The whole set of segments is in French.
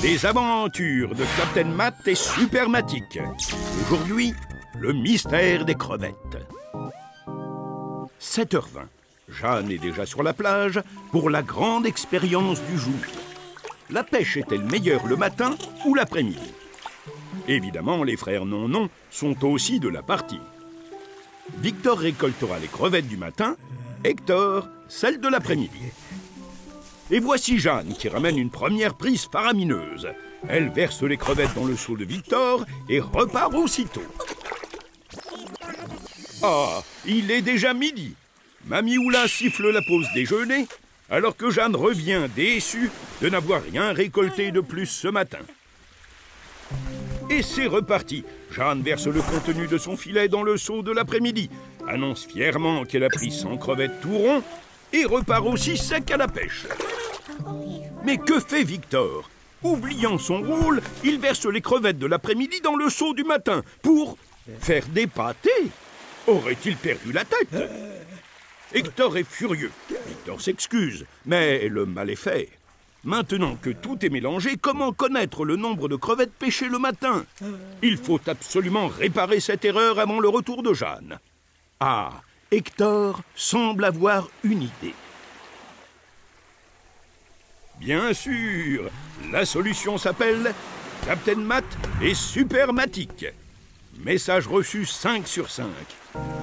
Les aventures de Captain Matt et Supermatic. Aujourd'hui, le mystère des crevettes. 7h20. Jeanne est déjà sur la plage pour la grande expérience du jour. La pêche est-elle meilleure le matin ou l'après-midi? Évidemment, les frères Non-Non sont aussi de la partie. Victor récoltera les crevettes du matin, Hector, celles de l'après-midi. Et voici Jeanne qui ramène une première prise faramineuse. Elle verse les crevettes dans le seau de Victor et repart aussitôt. Ah, il est déjà midi. Mamie Oula siffle la pause déjeuner, alors que Jeanne revient déçue de n'avoir rien récolté de plus ce matin. Et c'est reparti. Jeanne verse le contenu de son filet dans le seau de l'après-midi, annonce fièrement qu'elle a pris 100 crevettes tout rond et repart aussi sec à la pêche. Mais que fait Victor? Oubliant son rôle, il verse les crevettes de l'après-midi dans le seau du matin pour faire des pâtés. Aurait-il perdu la tête? Hector est furieux. Victor s'excuse, mais le mal est fait. Maintenant que tout est mélangé, comment connaître le nombre de crevettes pêchées le matin? Il faut absolument réparer cette erreur avant le retour de Jeanne. Ah, Hector semble avoir une idée. Bien sûr, la solution s'appelle Captain Matt et Supermatic. Message reçu 5 sur 5.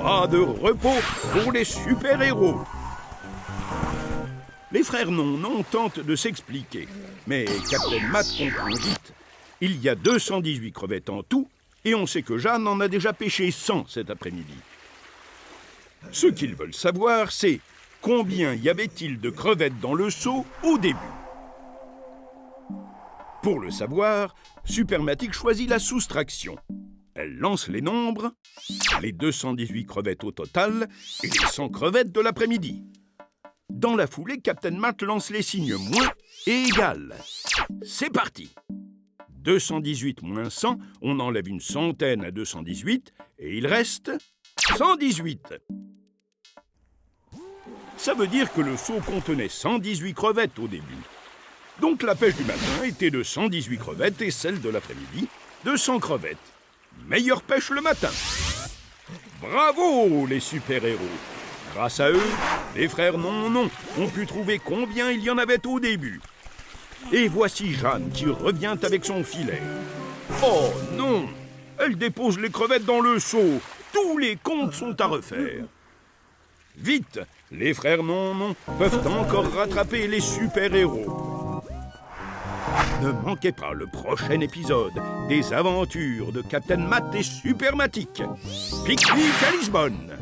Pas de repos pour les super-héros. Les frères Non-Non tentent de s'expliquer, mais Captain Matt comprend vite. Il y a 218 crevettes en tout, et on sait que Jeanne en a déjà pêché 100 cet après-midi. Ce qu'ils veulent savoir, c'est combien y avait-il de crevettes dans le seau au début. Pour le savoir, Supermatic choisit la soustraction. Elle lance les nombres, les 218 crevettes au total et les 100 crevettes de l'après-midi. Dans la foulée, Captain Matt lance les signes moins et égal. C'est parti! 218 moins 100, on enlève une centaine à 218 et il reste 118. Ça veut dire que le seau contenait 118 crevettes au début. Donc la pêche du matin était de 118 crevettes et celle de l'après-midi de 100 crevettes. Meilleure pêche le matin. Bravo les super-héros! Grâce à eux, les frères Non-Non ont pu trouver combien il y en avait au début. Et voici Jeanne qui revient avec son filet. Oh non! Elle dépose les crevettes dans le seau. Tous les comptes sont à refaire. Vite! Les frères Non-Non peuvent encore rattraper les super-héros. Ne manquez pas le prochain épisode des aventures de Captain Matt et Supermatic. Pique-nique à Lisbonne.